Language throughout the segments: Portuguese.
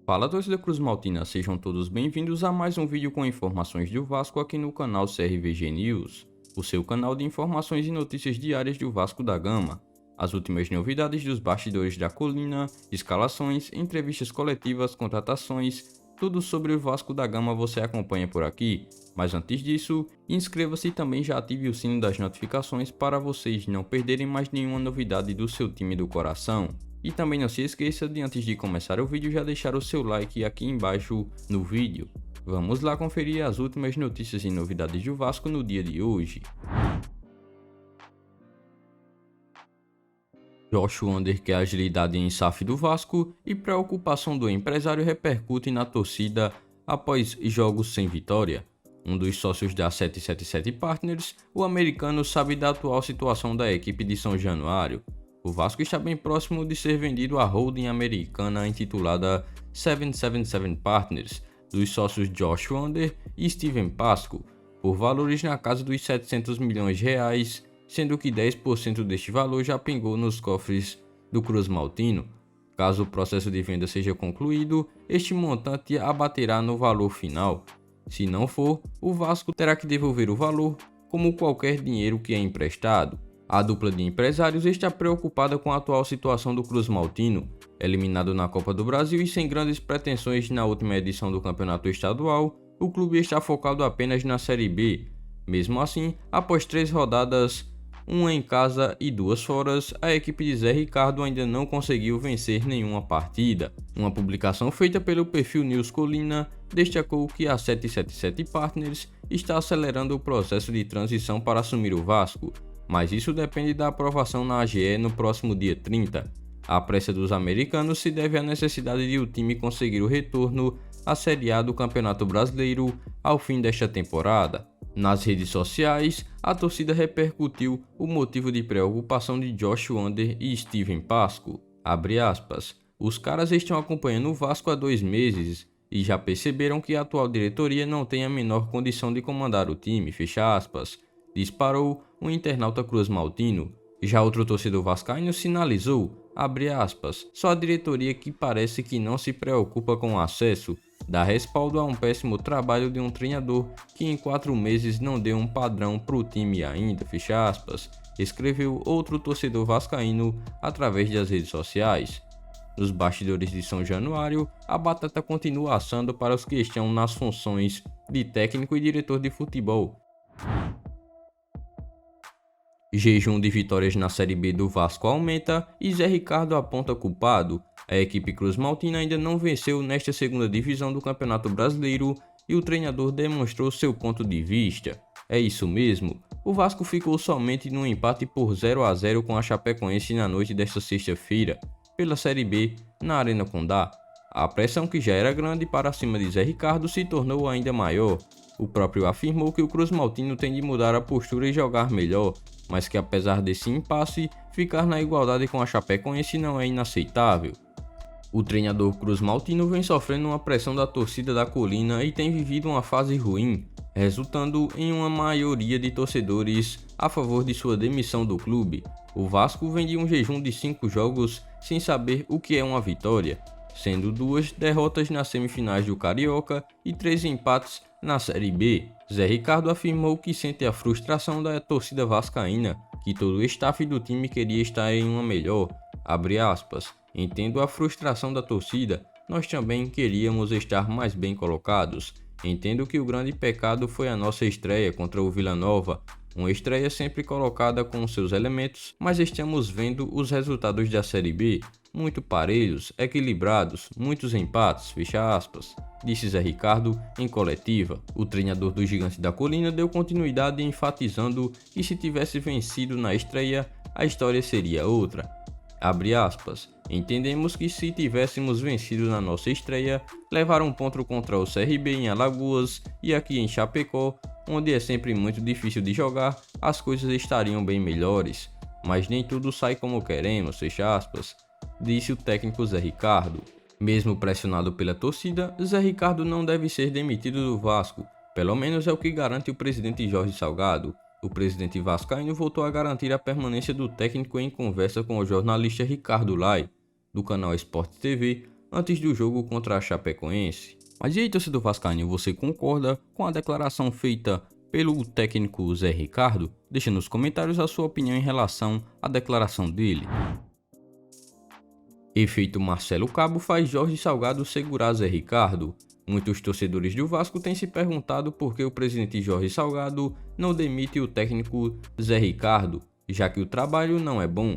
Fala, torcida Cruz Maltina, sejam todos bem-vindos a mais um vídeo com informações do Vasco aqui no canal CRVG News, o seu canal de informações e notícias diárias do Vasco da Gama. As últimas novidades dos bastidores da colina, escalações, entrevistas coletivas, contratações, tudo sobre o Vasco da Gama você acompanha por aqui. Mas antes disso, inscreva-se e também já ative o sino das notificações para vocês não perderem mais nenhuma novidade do seu time do coração. E também não se esqueça de, antes de começar o vídeo, já deixar o seu like aqui embaixo no vídeo. Vamos lá conferir as últimas notícias e novidades do Vasco no dia de hoje. Josh Wander quer agilidade em SAF do Vasco e preocupação do empresário repercute na torcida após jogos sem vitória. Um dos sócios da 777 Partners, o americano, sabe da atual situação da equipe de São Januário. O Vasco está bem próximo de ser vendido à holding americana intitulada 777 Partners, dos sócios Josh Wander e Steven Pasco, por valores na casa dos 700 milhões de reais, sendo que 10% deste valor já pingou nos cofres do Cruz Maltino. Caso o processo de venda seja concluído, este montante abaterá no valor final. Se não for, o Vasco terá que devolver o valor, como qualquer dinheiro que é emprestado. A dupla de empresários está preocupada com a atual situação do Cruz Maltino, eliminado na Copa do Brasil e sem grandes pretensões na última edição do campeonato estadual. O clube está focado apenas na Série B. Mesmo assim, após 3 rodadas, uma em casa e 2 fora, a equipe de Zé Ricardo ainda não conseguiu vencer nenhuma partida. Uma publicação feita pelo perfil News Colina destacou que a 777 Partners está acelerando o processo de transição para assumir o Vasco, mas isso depende da aprovação na AGE no próximo dia 30. A pressa dos americanos se deve à necessidade de o time conseguir o retorno à Série A do Campeonato Brasileiro ao fim desta temporada. Nas redes sociais, a torcida repercutiu o motivo de preocupação de Josh Wander e Steven Pasco. Abre aspas, os caras estão acompanhando o Vasco há 2 meses e já perceberam que a atual diretoria não tem a menor condição de comandar o time, fecha aspas, disparou um internauta Cruz Maltino. Já outro torcedor vascaíno sinalizou, abre aspas, só a diretoria que parece que não se preocupa com o acesso, dá respaldo a um péssimo trabalho de um treinador que em 4 meses não deu um padrão para o time ainda, fecha aspas, escreveu outro torcedor vascaíno através das redes sociais. Nos bastidores de São Januário, a batata continua assando para os que estão nas funções de técnico e diretor de futebol. Jejum de vitórias na Série B do Vasco aumenta e Zé Ricardo aponta culpado. A equipe Cruz Maltina ainda não venceu nesta segunda divisão do Campeonato Brasileiro e o treinador demonstrou seu ponto de vista. É isso mesmo, o Vasco ficou somente num empate por 0-0 com a Chapecoense na noite desta sexta-feira, pela Série B, na Arena Condá. A pressão que já era grande para cima de Zé Ricardo se tornou ainda maior. O próprio afirmou que o Cruz Maltino tem de mudar a postura e jogar melhor, mas que apesar desse impasse, ficar na igualdade com a Chapecoense não é inaceitável. O treinador Cruz Maltino vem sofrendo uma pressão da torcida da colina e tem vivido uma fase ruim, resultando em uma maioria de torcedores a favor de sua demissão do clube. O Vasco vem de um jejum de 5 jogos sem saber o que é uma vitória, sendo 2 derrotas nas semifinais do Carioca e 3 empates na Série B. Zé Ricardo afirmou que sente a frustração da torcida vascaína, que todo o staff do time queria estar em uma melhor. Abre aspas, entendo a frustração da torcida, nós também queríamos estar mais bem colocados. Entendo que o grande pecado foi a nossa estreia contra o Vila Nova, uma estreia sempre colocada com seus elementos, mas estamos vendo os resultados da Série B, muito parelhos, equilibrados, muitos empates, fecha aspas, disse Zé Ricardo em coletiva. O treinador do Gigante da Colina deu continuidade enfatizando que se tivesse vencido na estreia, a história seria outra. Abre aspas, entendemos que se tivéssemos vencido na nossa estreia, levar um ponto contra o CRB em Alagoas e aqui em Chapecó, onde é sempre muito difícil de jogar, as coisas estariam bem melhores. Mas nem tudo sai como queremos, fecha aspas, disse o técnico Zé Ricardo. Mesmo pressionado pela torcida, Zé Ricardo não deve ser demitido do Vasco, pelo menos é o que garante o presidente Jorge Salgado. O presidente vascaíno voltou a garantir a permanência do técnico em conversa com o jornalista Ricardo Lai, do canal Sport TV, antes do jogo contra a Chapecoense. Mas e aí, torcedor vascaíno, você concorda com a declaração feita pelo técnico Zé Ricardo? Deixa nos comentários a sua opinião em relação à declaração dele. Efeito Marcelo Cabo faz Jorge Salgado segurar Zé Ricardo. Muitos torcedores do Vasco têm se perguntado por que o presidente Jorge Salgado não demite o técnico Zé Ricardo, já que o trabalho não é bom.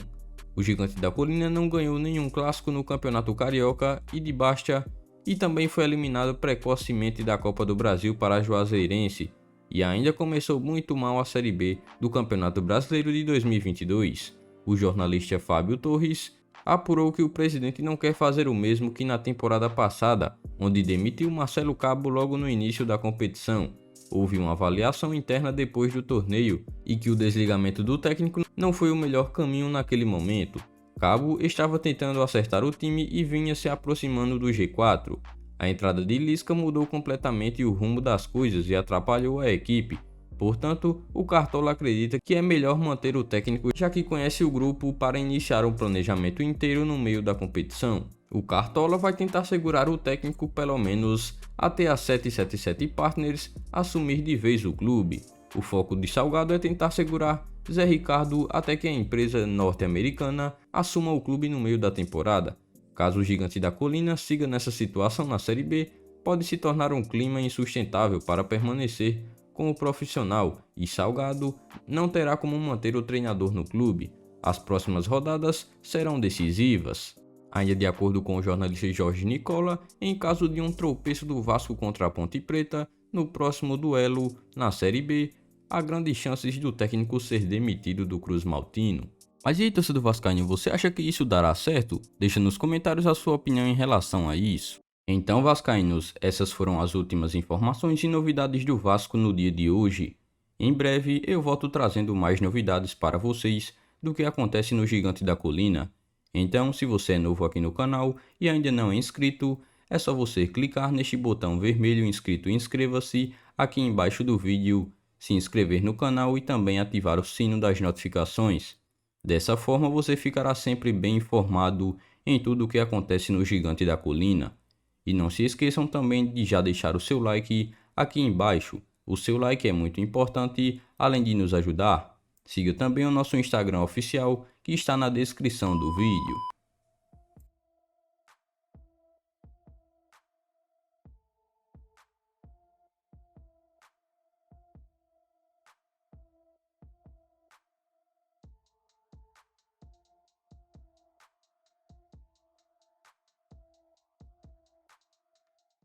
O Gigante da Colina não ganhou nenhum clássico no Campeonato Carioca e de Bastia e também foi eliminado precocemente da Copa do Brasil para a Juazeirense e ainda começou muito mal a Série B do Campeonato Brasileiro de 2022. O jornalista Fábio Torres apurou que o presidente não quer fazer o mesmo que na temporada passada, onde demitiu Marcelo Cabo logo no início da competição. Houve uma avaliação interna depois do torneio e que o desligamento do técnico não foi o melhor caminho naquele momento. Cabo estava tentando acertar o time e vinha se aproximando do G4. A entrada de Lisca mudou completamente o rumo das coisas e atrapalhou a equipe. Portanto, o Cartola acredita que é melhor manter o técnico, já que conhece o grupo, para iniciar um planejamento inteiro no meio da competição. O Cartola vai tentar segurar o técnico pelo menos até a 777 Partners assumir de vez o clube. O foco de Salgado é tentar segurar Zé Ricardo até que a empresa norte-americana assuma o clube no meio da temporada. Caso o Gigante da Colina siga nessa situação na Série B, pode se tornar um clima insustentável para permanecer como profissional e Salgado não terá como manter o treinador no clube. As próximas rodadas serão decisivas. Ainda de acordo com o jornalista Jorge Nicola, em caso de um tropeço do Vasco contra a Ponte Preta no próximo duelo na Série B, há grandes chances do técnico ser demitido do Cruz Maltino. Mas e aí, torcedor vascaíno, você acha que isso dará certo? Deixa nos comentários a sua opinião em relação a isso. Então, vascaínos, essas foram as últimas informações e novidades do Vasco no dia de hoje. Em breve eu volto trazendo mais novidades para vocês do que acontece no Gigante da Colina. Então, se você é novo aqui no canal e ainda não é inscrito, é só você clicar neste botão vermelho inscrito e inscreva-se aqui embaixo do vídeo, se inscrever no canal e também ativar o sino das notificações. Dessa forma você ficará sempre bem informado em tudo o que acontece no Gigante da Colina. E não se esqueçam também de já deixar o seu like aqui embaixo. O seu like é muito importante, além de nos ajudar. Siga também o nosso Instagram oficial, que está na descrição do vídeo.